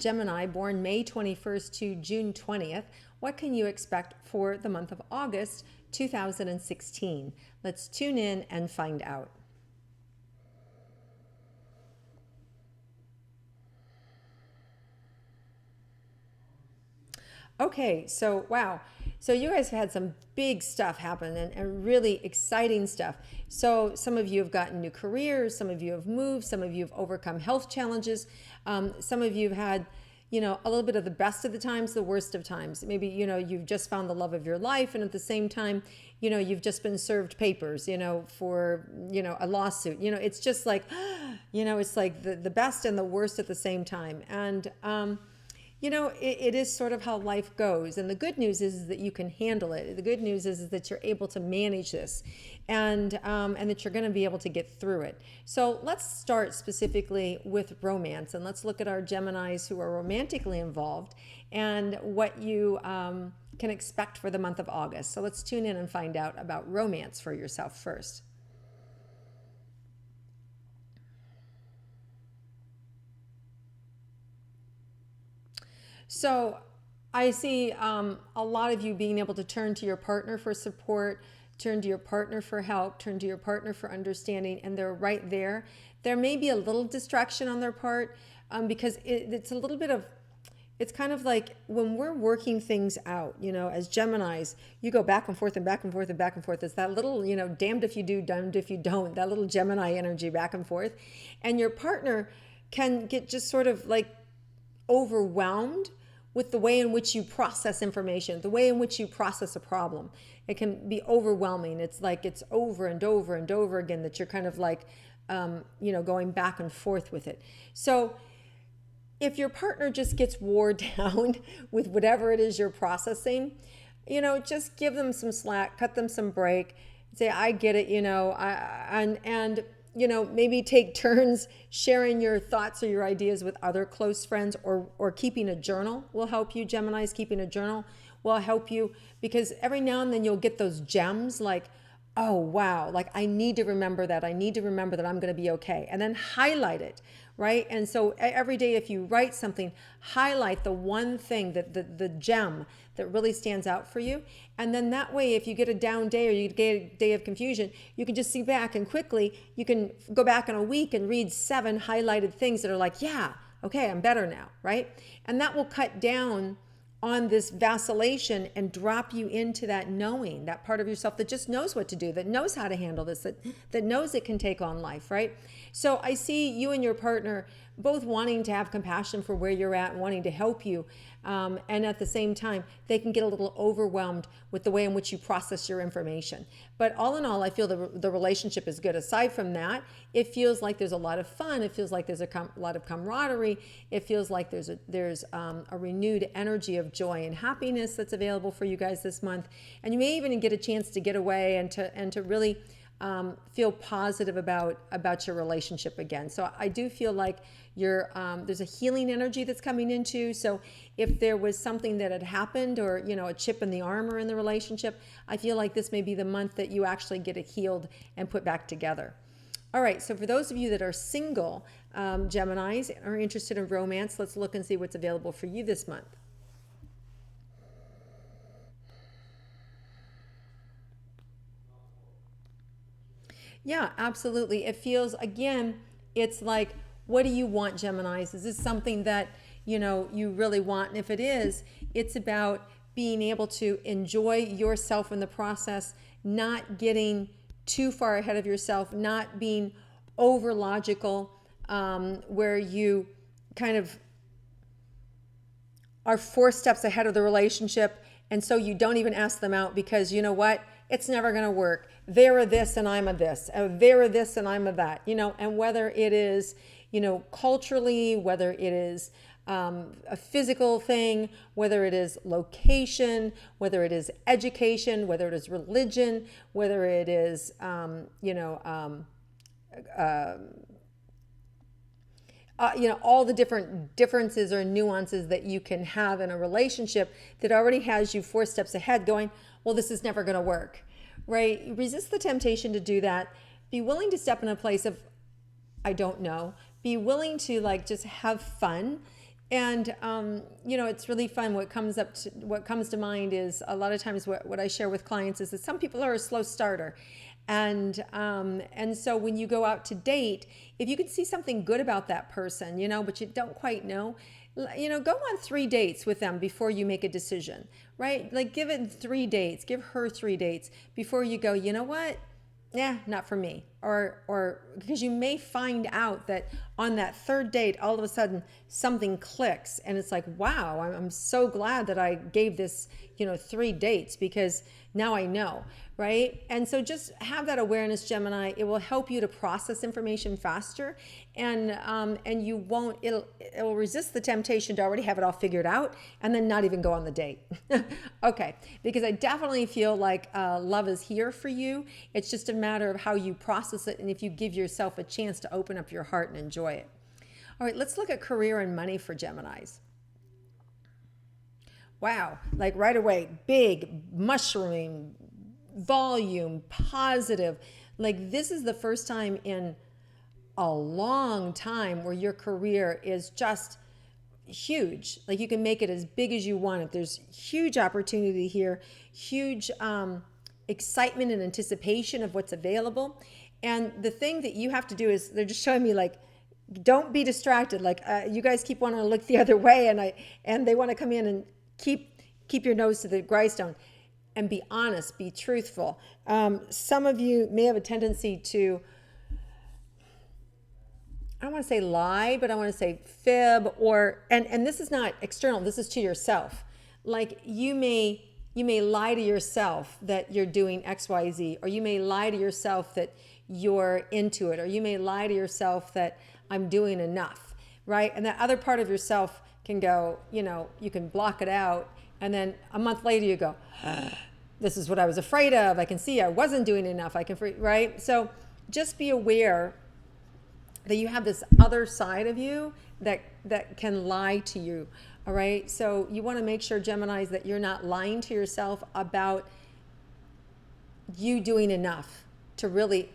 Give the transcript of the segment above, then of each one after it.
Gemini, born May 21st to June 20th, what can you expect for the month of August 2016? Let's tune in and find out. Okay, so wow. So you guys have had some big stuff happen and really exciting stuff. So some of you have gotten new careers, some of you have moved, some of you have overcome health challenges. Some of you have had, a little bit of the best of the times, the worst of times. Maybe, you've just found the love of your life, and at the same time, you've just been served papers, for, a lawsuit. It's just like, it's like the best and the worst at the same time. And, it is sort of how life goes. And the good news is that you can handle it. The good news is that you're able to manage this and that you're going to be able to get through it. So let's start specifically with romance, and let's look at our Geminis who are romantically involved and what you can expect for the month of August. So let's tune in and find out about romance for yourself first. So I see a lot of you being able to turn to your partner for support, turn to your partner for help, turn to your partner for understanding, and they're right there. There may be a little distraction on their part because it's a little bit of, it's kind of like when we're working things out, as Geminis, you go back and forth and back and forth and back and forth. It's that little, damned if you do, damned if you don't, that little Gemini energy back and forth. And your partner can get just sort of like overwhelmed with the way in which you process information, the way in which you process a problem. It can be overwhelming. It's like it's over and over and over again that you're kind of like, going back and forth with it. So if your partner just gets wore down with whatever it is you're processing, just give them some slack, cut them some break, say, I get it, maybe take turns sharing your thoughts or your ideas with other close friends, or keeping a journal will help you. Geminis, keeping a journal will help you, because every now and then you'll get those gems like, oh, wow, like I need to remember that. I need to remember that I'm going to be okay. And then highlight it, right? And so every day, if you write something, highlight the one thing, that the gem that really stands out for you. And then that way, if you get a down day or you get a day of confusion, you can just see back and quickly, you can go back in a week and read 7 highlighted things that are like, yeah, okay, I'm better now, right? And that will cut down on this vacillation and drop you into that knowing, that part of yourself that just knows what to do, that knows how to handle this, that knows it can take on life, right? So I see you and your partner both wanting to have compassion for where you're at and wanting to help you. And at the same time, they can get a little overwhelmed with the way in which you process your information. But all in all, I feel the relationship is good. Aside from that, it feels like there's a lot of fun. It feels like there's a lot of camaraderie. It feels like there's a renewed energy of joy and happiness that's available for you guys this month. And you may even get a chance to get away and to really feel positive about your relationship again. So I do feel like there's a healing energy that's coming into. So if there was something that had happened, or a chip in the armor in the relationship, I feel like this may be the month that you actually get it healed and put back together. All right, so for those of you that are single Geminis, are interested in romance, let's look and see what's available for you this month. Yeah, absolutely. It feels, again, it's like, what do you want, Geminis? Is this something that, you really want? And if it is, it's about being able to enjoy yourself in the process, not getting too far ahead of yourself, not being over logical, where you kind of are 4 steps ahead of the relationship. And so you don't even ask them out because you know what? It's never going to work. They're a this and I'm a this. They're a this and I'm a that. And whether it is, culturally, whether it is a physical thing, whether it is location, whether it is education, whether it is religion, whether it is, all the different differences or nuances that you can have in a relationship that already has you 4 steps ahead going, well, this is never going to work, right? Resist the temptation to do that. Be willing to step in a place of, I don't know. Be willing to just have fun And it's really fun. What comes to mind is a lot of times what I share with clients is that some people are a slow starter, and so when you go out to date, if you can see something good about that person, but you don't quite know, go on 3 dates with them before you make a decision, right? Like give it 3 dates, give her 3 dates before you go, you know what? Yeah, not for me. Or because you may find out that on that 3rd date, all of a sudden something clicks and it's like, wow, I'm so glad that I gave this, 3 dates because now I know, right? And so just have that awareness, Gemini. It will help you to process information faster, and you won't. It'll resist the temptation to already have it all figured out and then not even go on the date. Okay, because I definitely feel like love is here for you. It's just a matter of how you process it and if you give yourself a chance to open up your heart and enjoy it. All right, let's look at career and money for Geminis. Wow, like right away, big, mushrooming, volume, positive. Like this is the first time in a long time where your career is just huge. Like you can make it as big as you want it. There's huge opportunity here, huge excitement and anticipation of what's available. And the thing that you have to do is they're just showing me like, don't be distracted. Like you guys keep wanting to look the other way, and they want to come in and keep your nose to the grindstone and be honest, be truthful. Some of you may have a tendency to, I don't want to say lie, but I want to say fib, and this is not external, this is to yourself. Like you may lie to yourself that you're doing XYZ, or you may lie to yourself that you're into it, or you may lie to yourself that I'm doing enough, right? And that other part of yourself can go, you can block it out, and then a month later you go, this is what I was afraid of. I can see I wasn't doing enough. Right? So just be aware that you have this other side of you that can lie to you. All right. So you want to make sure, Geminis, that you're not lying to yourself about you doing enough to really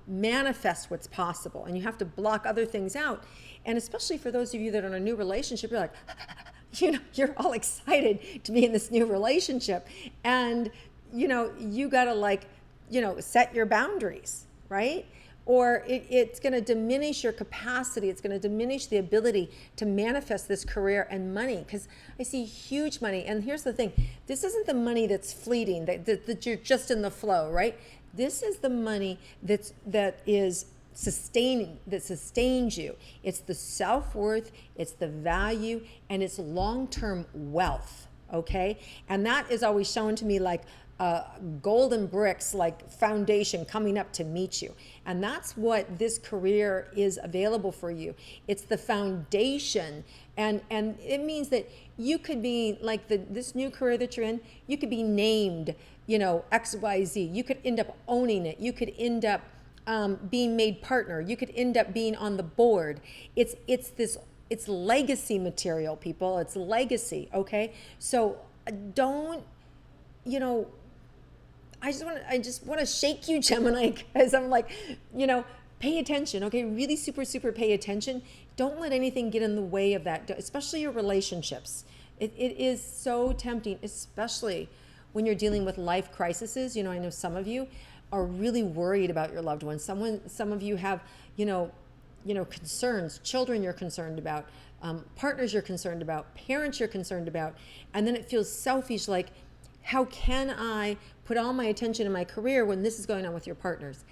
manifest what's possible. And you have to block other things out. And especially for those of you that are in a new relationship, you're like, you're all excited to be in this new relationship. And, you got to set your boundaries, right? Or it's going to diminish your capacity. It's going to diminish the ability to manifest this career and money, because I see huge money. And here's the thing. This isn't the money that's fleeting, that you're just in the flow, right? This is the money that sustains you. It's the self-worth, it's the value, and it's long-term wealth, okay? And that is always shown to me like golden bricks, like foundation coming up to meet you. And that's what this career is available for you. It's the foundation, and it means that you could be like this new career that you're in, you could be named, XYZ. You could end up owning it. You could end up being made partner. You could end up being on the board. It's legacy material, people. It's legacy, okay? So don't, I just want to shake you, Gemini, because I'm like, pay attention, okay? Really super, super pay attention. Don't let anything get in the way of that, especially your relationships. It is so tempting, especially when you're dealing with life crises. I know some of you are really worried about your loved ones. Some of you have, concerns, children you're concerned about, partners you're concerned about, parents you're concerned about, and then it feels selfish, like, how can I put all my attention in my career when this is going on with your partners?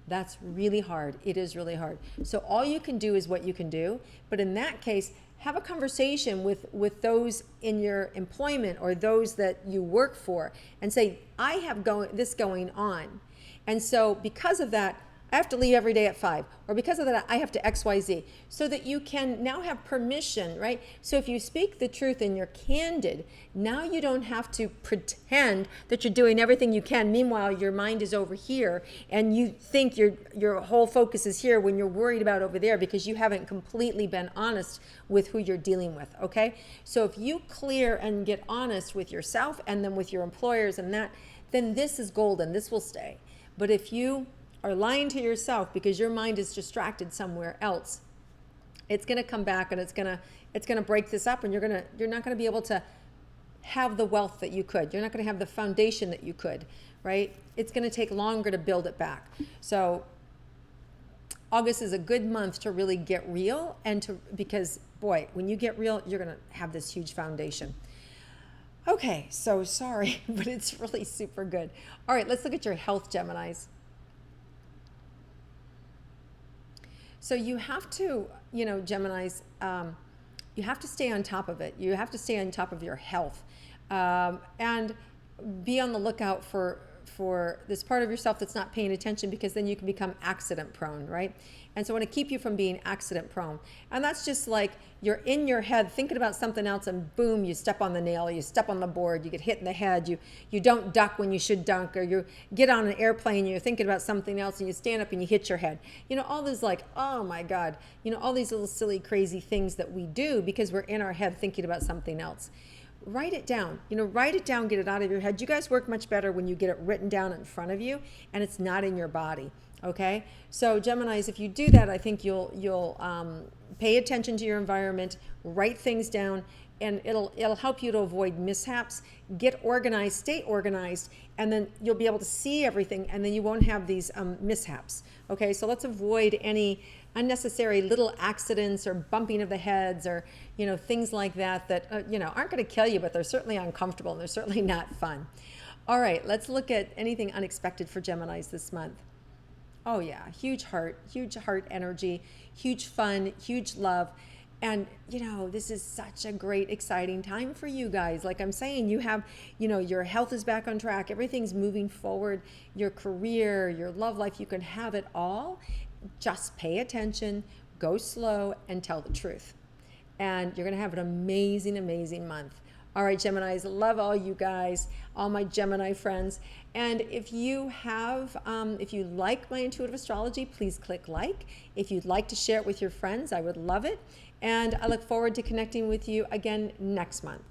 That's really hard. It is really hard. So all you can do is what you can do. But in that case, have a conversation with those in your employment or those that you work for and say, I have this going on. And so because of that, I have to leave every day at 5, or because of that, I have to XYZ, so that you can now have permission, right? So if you speak the truth and you're candid, now you don't have to pretend that you're doing everything you can. Meanwhile, your mind is over here and you think your whole focus is here when you're worried about over there, because you haven't completely been honest with who you're dealing with, okay? So if you clear and get honest with yourself and then with your employers and that, then this is golden. This will stay. But if you are lying to yourself because your mind is distracted somewhere else, It's going to come back, and it's going to break this up, and you're not going to be able to have the wealth that you could. You're not going to have the foundation that you could, right? It's going to take longer to build it back. So August is a good month to really get real, because boy, when you get real, you're going to have this huge foundation. Okay, so sorry, but it's really super good. All right, let's look at your health, Geminis. So you have to, Geminis, you have to stay on top of it. You have to stay on top of your health, and be on the lookout for this part of yourself that's not paying attention, because then you can become accident prone, right? And so I want to keep you from being accident prone. And that's just like you're in your head thinking about something else, and boom, you step on the nail, you step on the board, you get hit in the head, you don't duck when you should dunk, or you get on an airplane and you're thinking about something else and you stand up and you hit your head. All these like, oh my God, all these little silly crazy things that we do because we're in our head thinking about something else. Write it down, write it down, get it out of your head. You guys work much better when you get it written down in front of you and it's not in your body. Okay. So Geminis, if you do that, I think you'll pay attention to your environment, write things down, and it'll help you to avoid mishaps. Get organized, stay organized, and then you'll be able to see everything, and then you won't have these mishaps. Okay. So let's avoid any unnecessary little accidents or bumping of the heads or things like that aren't going to kill you, but they're certainly uncomfortable and they're certainly not fun. All right, let's look at anything unexpected for Geminis this month. Oh yeah, huge heart energy, huge fun, huge love. And this is such a great, exciting time for you guys. Like I'm saying, you have, your health is back on track, everything's moving forward, your career, your love life, you can have it all. Just pay attention, go slow, and tell the truth. And you're going to have an amazing, amazing month. All right, Geminis, love all you guys, all my Gemini friends. And if you like my intuitive astrology, please click like. If you'd like to share it with your friends, I would love it. And I look forward to connecting with you again next month.